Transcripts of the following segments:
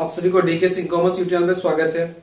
आप सभी को DK Singh commerce YouTube channel पे स्वागत है।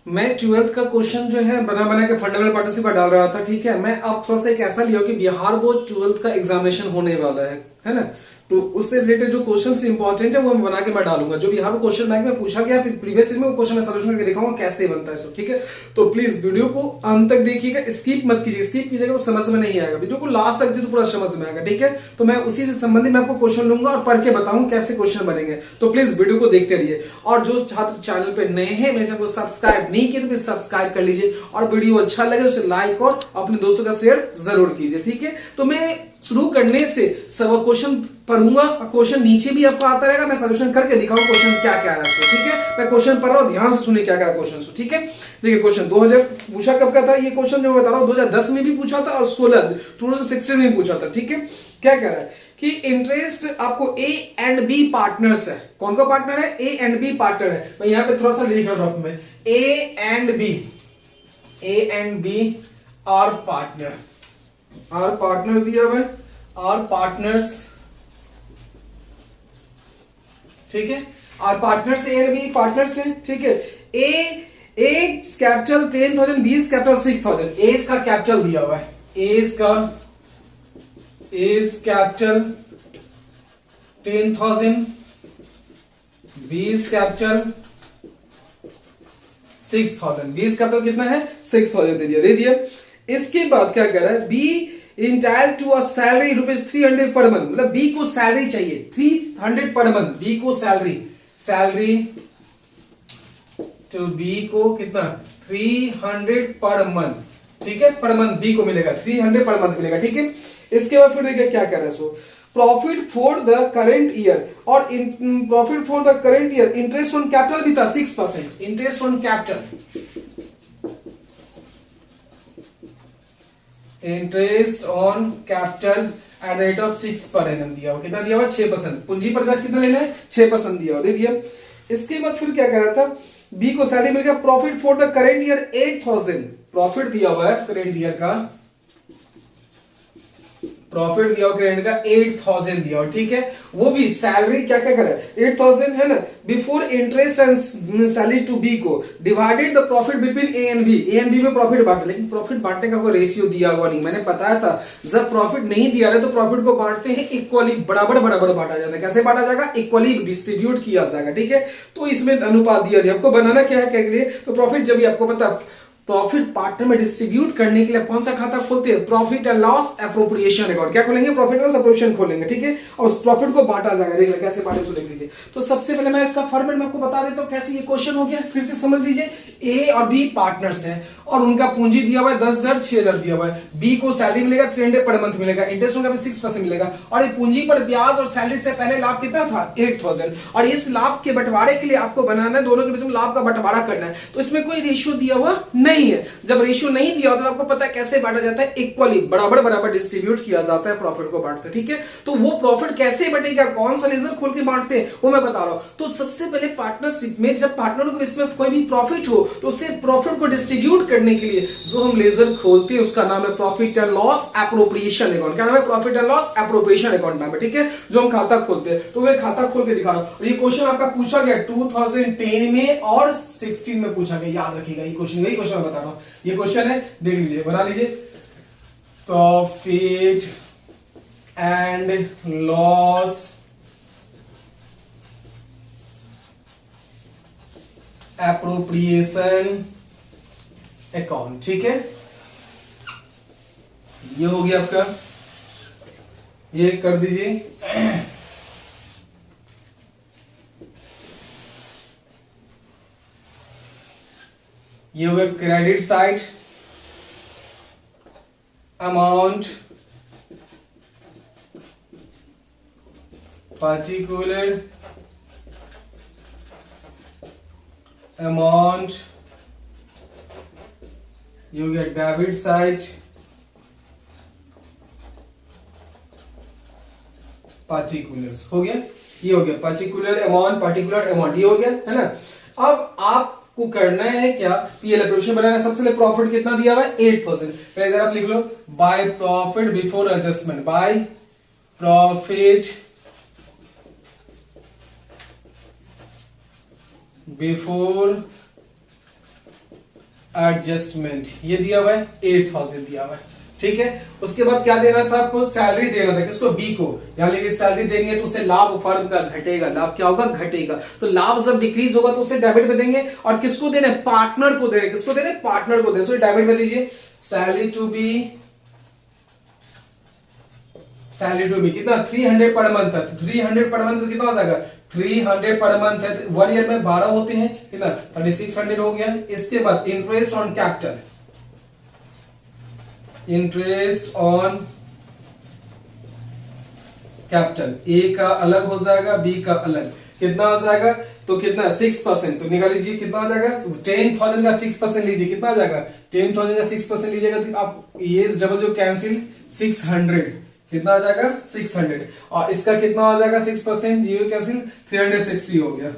मैं 12th का क्वेश्चन जो है बना के फंडामेंटल पार्टनरशिप पर डाल रहा था। ठीक है, मैं अब थोड़ा सा एक ऐसा लिया कि बिहार बोर्ड 12th का एग्जामिनेशन होने वाला है ना, तो उससे रिलेटेड जो क्वेश्चन इंपॉर्टेंट है वो मैं बना के मैं डालूंगा। जो बिहार क्वेश्चन बैंक में पूछा गया प्रीवियस ईयर में, वो क्वेश्चन मैं सोल्यूशन करके दिखाऊंगा कैसे बनता है सब। ठीक है, तो प्लीज वीडियो को अंत तक देखिएगा, स्किप मत कीजिए। स्किप कीजिएगा तो समझ में नहीं आएगा। वीडियो को लास्ट तक देखिए तो पूरा समझ में आएगा। ठीक है, तो मैं उसी से संबंधित मैं आपको क्वेश्चन लूंगा और पढ़ के बताऊंगा कैसे क्वेश्चन बनेंगे। तो प्लीज वीडियो को देखते रहिए। और जो छात्र चैनल पे नए हैं, मेरे चैनल को सब्सक्राइब नहीं किए तो प्लीज सब्सक्राइब कर लीजिए, और वीडियो अच्छा लगे उसे लाइक और अपने दोस्तों का शेयर जरूर कीजिए। ठीक है, तो मैं शुरू करने से सब क्वेश्चन पढ़ूंगा, क्वेश्चन नीचे भी आपको आता रहेगा, मैं सॉल्यूशन करके दिखाऊंगा क्वेश्चन क्या क्या है। ठीक है, मैं क्वेश्चन पढ़ रहा हूं, ध्यान से सुनिए क्या क्या क्वेश्चन। ठीक है, देखिए क्वेश्चन 2000 पूछा कब का था ये क्वेश्चन जो मैं बता रहा हूं, 2010 में भी पूछा था और 2016 में भी पूछा था। ठीक है, क्या कह रहा है कि इंटरेस्ट आपको ए एंड बी पार्टनर्स है। कौन का पार्टनर है? ए एंड बी पार्टनर है। मैं यहां पे थोड़ा सा लिख रहा हूं, A and B are partner, are partner दिया हुआ है, आर पार्टनर्स। ठीक है, are partners, A and B partners हैं। ठीक है, A capital 10,000, B capital 6,000। A का कैपिटल दिया हुआ है, A capital 10,000, B capital 6,000। B capital कितना है? 6,000 दे दिया। इसके बाद क्या कह रहा है? Be entire to a salary ₹300 per month, मतलब बी को सैलरी चाहिए 300 पर मंथ। बी को सैलरी तो बी को कितना? 300 पर मंथ। ठीक है, पर मंथ बी को मिलेगा 300 पर मंथ मिलेगा। ठीक है, इसके बाद फिर देखिए क्या कर रहा है। So profit for the current year, और profit for the current year interest on capital भी था 6%। Interest on capital, interest on capital at rate of 6 per annum दिया हुआ। कितना दिया हुआ? 6%। पूंजी पर ब्याज कितना लेना है? 6% दिया हुआ, दे दिया। इसके बाद फिर क्या कर रहा था? बी को सैलरी मिल गया। Profit for the current year 8,000, profit दिया हुआ है करेंट ईयर का, प्रॉफिट दिया हुआ करेंट का 8,000 दिया हुआ। ठीक है, वो भी सैलरी क्या क्या करे? 8,000 है ना, before interest and salary to be को divided the profit between A and B में प्रॉफिट बांटे। लेकिन प्रॉफिट बांटने का कोई रेशियो दिया हुआ नहीं। मैंने बताया था जब प्रॉफिट नहीं दिया रहे तो प्रॉफिट को बांटते हैं इक्वली, बराबर बांटा जाता है। कैसे बांटा जाएगा? इक्वली डिस्ट्रीब्यूट किया जाएगा। ठीक है, तो इसमें अनुपात दिया नहीं। आपको बनाना क्या है क्या लिए? तो प्रॉफिट जब भी आपको पता प्रॉफिट पार्टनर में डिस्ट्रीब्यूट करने के लिए कौन सा खाता खोलते हैं? Profit and loss appropriation account. क्या खोलेंगे? प्रॉफिट एंड लॉस एप्रोप्रिएशन खोलेंगे। ठीक है, और उस प्रॉफिट को बांटा जाएगा। देख कैसे बांटे उसको देख लीजिए। तो सबसे पहले मैं इसका फॉर्मेट में आपको बता देता हूं कैसे ये क्वेश्चन हो गया। फिर से समझ लीजिए, ए और बी पार्टनर्स हैं और उनका पूंजी दिया हुआ है 10,000, 6,000 दिया हुआ है। बी को सैलरी मिलेगा 300 पर मंथ मिलेगा, इंटरेस्ट होगा 6% मिलेगा, और पूंजी पर ब्याज और सैलरी से पहले लाभ कितना था? 8,000। और इस लाभ के बंटवारे के लिए आपको बनाना है, दोनों के बीच में लाभ का बंटवारा करना है। तो इसमें कोई रेशियो दिया हुआ नहीं है। जब रेशियो नहीं दिया होता तो आपको पता है कैसे बांटा जाता है? इक्वली, बराबर डिस्ट्रीब्यूट किया जाता है प्रॉफिट को बांटते। ठीक है, तो वो प्रॉफिट कैसे बटेगा, कौन सा लेजर खोल के बांटते हैं वो मैं बता रहा हूं। तो सबसे पहले पार्टनरशिप में जब पार्टनरों के बीच में कोई भी प्रॉफिट हो तो उससे प्रॉफिट को डिस्ट्रीब्यूट करने के लिए जो हम लेजर खोलते हैं उसका नाम है profit and loss appropriation account. क्या नाम है? Profit and loss appropriation account नाम है। ठीक है, जो हम खाता खोलते हैं, तो मैं खाता खोल के दिखा रहा हूं। ये क्वेश्चन आपका पूछा गया 2010 में और 16 में पूछा गया, याद रखिएगा। ये क्वेश्चन मैं बता रहा हूं, ये क्वेश्चन है, देख लीजिए, बना लीजिए। Profit and loss appropriation account. ठीक है, ये हो गया आपका, ये कर दीजिए। ये हो गया credit side, amount particular amount, ये हो गया डेबिट साइड, पार्टिकुलर्स। हो गया, ये हो गया पर्टिकुलर अमाउंट, ये हो गया, है ना। अब आपको करना है क्या? पीएल एप्रोप्रिएशन बनाना है। सबसे पहले प्रॉफिट कितना दिया हुआ है? 8,000। पहले इधर आप लिख लो by profit before adjustment, by profit before adjustment, ये दिया हुआ है 8000 दिया हुआ है, ठीक है। उसके बाद क्या देना था आपको, सैलरी देना था, किसको, बी को। यहां लेके सैलरी देंगे तो उसे लाभ फर्म का घटेगा, लाभ क्या होगा, घटेगा। तो लाभ जब डिक्रीज होगा तो उसे डेबिट में देंगे, और किसको देना है, पार्टनर को देना है, किसको देना है, पार्टनर को देना, डेबिट में दीजिए। Salary to be, salary to be कितना, 300 पर मंथ है, तो 300 पर मंथ तो कितना हो जाएगा, 300 पर मंथ है, तो 1 ईयर में 12 होते हैं, कितना 3600 हो गया। इसके बाद interest on capital, interest on capital, A का अलग हो जाएगा, बी का अलग, कितना हो जाएगा, तो कितना 6%, तो निकाल लीजिए कितना हो जाएगा, 10,000 का 6% लीजिए, कितना आ जाएगा, 10,000 का 6% लीजिएगा तो आप ये डबल जो कैंसिल, 600 कितना आ जाएगा, 600, और इसका कितना हो जाएगा 6%, जीरो कैंसिल, 360 हो गया,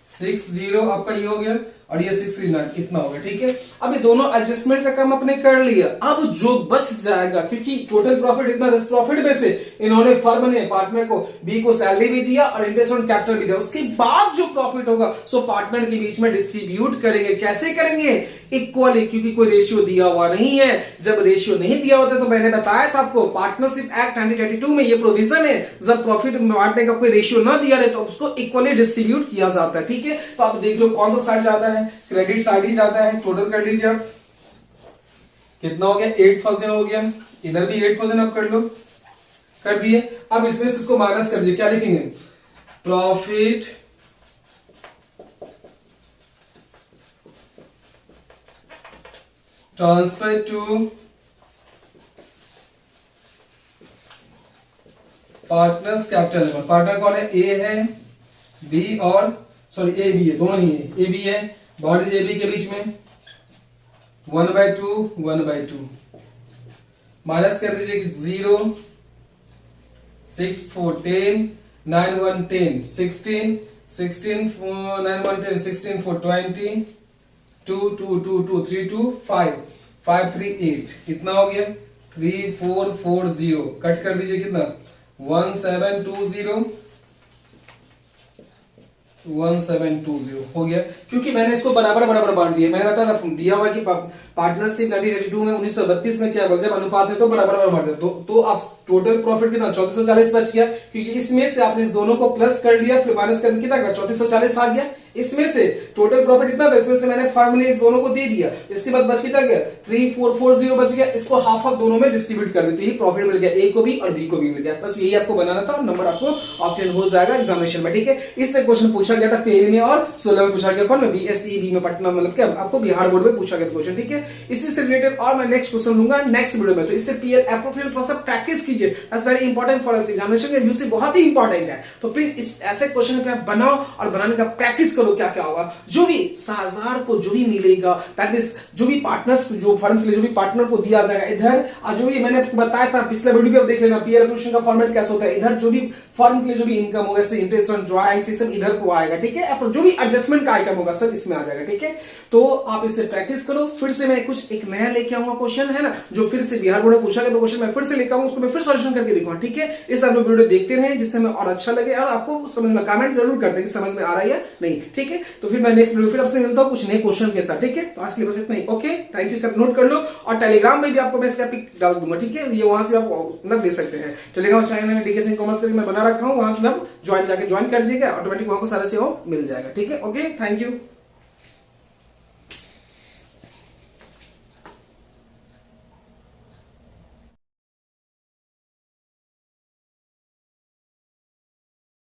60 आपका ये हो गया, और ये 639 कितना होगा, ठीक है। अब ये दोनों एडजस्टमेंट का काम अपने कर लिया। अब जो बच जाएगा, क्योंकि टोटल प्रॉफिट इतना, इस प्रॉफिट में से इन्होंने फर्म ने पार्टनर को, बी को सैलरी भी दिया और इंटरेस्ट ऑन कैपिटल भी दिया, उसके बाद जो प्रॉफिट होगा सो पार्टनर के बीच में डिस्ट्रीब्यूट करेंगे। कैसे करेंगे, इक्वली, क्योंकि कोई रेशियो दिया हुआ नहीं है। जब रेशियो नहीं दिया होता तो मैंने बताया था आपको, पार्टनरशिप एक्ट 1932 में ये प्रोविजन है, जब प्रॉफिट बांटने का कोई रेशियो ना दिया रहे तो उसको इक्वली डिस्ट्रीब्यूट किया जाता है, ठीक है। तो आप देख लो कौन सा साइड जाता है, क्रेडिट साइड ही जाता है। टोटल कर लीजिए आप, कितना हो गया, 8000 हो गया, इधर भी 8000 आप कर लो, कर दिए। अब इसमें से इसको माइनस कर दीजिए, क्या लिखेंगे, profit transfer to partners capital. Partner कौन है, ए है, बी और सॉरी ए बी है, दोनों ही है, ए बी है, बाउंड ए बी के बीच में 1/2 1/2 माइनस कर दीजिए, 0 6 4 10 9 1 10 16 16 4 9 1 10 16 4 20 2 2 2 2 3 2 5 5 3 8 कितना हो गया, 3 4 4 0 कट कर दीजिए, कितना 1720 1720 हो गया। क्योंकि मैंने इसको बराबर बराबर बांट दिया, मैंने बताया दिया हुआ कि पार्टनरशिप 1932 में 1932 में क्या जब अनुपात है तो बराबर बराबर बांट दिया, तो आप टोटल प्रॉफिट कितना 3440 बच गया, क्योंकि इसमें से आपने इस दोनों को प्लस कर लिया, फिर माइनस करके कितना 3440 आ गया। इसमें से टोटल प्रॉफिट इतना था, इसमें से मैंने फर्म ने इस दोनों को दे दिया, इसके बाद बच कितना गया 3440 बच गया। इसको हाफ हाफ दोनों में डिस्ट्रीब्यूट कर देते, यही प्रॉफिट मिल गया, ए को भी और बी को भी मिल गया। बस यही आपको बनाना था और नंबर आपको ऑब्टेन हो जाएगा एग्जामिनेशन में, ठीक है। इससे क्वेश्चन पूछा गया था 13 में और 16 में पूछा गया, कौन में, बीएससी में पटना, मतलब क्या आपको बिहार बोर्ड में पूछा गया क्वेश्चन, ठीक है। इसी से रिलेटेड और मैं नेक्स्ट क्वेश्चन लूंगा नेक्स्ट वीडियो में, तो इससे पीएल एप्रोप्रिएट थोड़ा सा प्रैक्टिस कीजिए, that's very important for us, examination के व्यू से बहुत ही इंपॉर्टेंट है। तो प्लीज इस ऐसे क्वेश्चन पे बनाओ और बनाने का प्रैक्टिस करो। क्या क्या होगा, जो भी साझेदार को जो भी मिलेगा, दैट इज जो भी पार्टनर्स, जो फर्म के लिए जो भी पार्टनर को दिया जाएगा इधर, और जो भी मैंने बताया था पिछले वीडियो पे, आप देख लेना पीएल एप्रोप्रिएशन का फॉर्मेट कैसे होता है। इधर जो भी फर्म के लिए जो भी इनकम होगा, जैसे इंटरेस्ट ऑन ड्रॉइंग, सब इधर को आएगा, ठीक है। जो भी एडजस्टमेंट का आइटम होगा सब इसमें आ जाएगा, ठीक है। तो आप इससे प्रैक्टिस करो। फिर से मैं कुछ एक नया लेके आऊंगा क्वेश्चन, है ना, जो फिर से बिहार बोर्ड में पूछा गया, तो क्वेश्चन मैं फिर से लेकर आऊंगा, उसको मैं फिर सॉल्यूशन करके दिखाऊंगा, ठीक है। इस तरह वीडियो देखते रहे जिससे मैं और अच्छा लगे, और आपको समझ में कमेंट जरूर करते हैं कि समझ में आ रहा है या नहीं, ठीक है। तो फिर मैं नेक्स्ट वीडियो फिर आपसे मिलता हूं कुछ नए क्वेश्चन के साथ, ठीक है। तो आज के लिए बस इतना ही, okay, thank you sir, note कर लो। और टेलीग्राम में भी आपको मैं इसका पिक डाल दूंगा, ठीक है, ये वहां से आप मतलब दे सकते हैं। टेलीग्राम चैनल में डीके सिंह कॉमर्स करके मैं बना रखा हूं, वहां से आप ज्वाइन कर दीजिएगा, ऑटोमेटिक वहां को सारा चीज मिल जाएगा, ठीक है। Okay, thank you.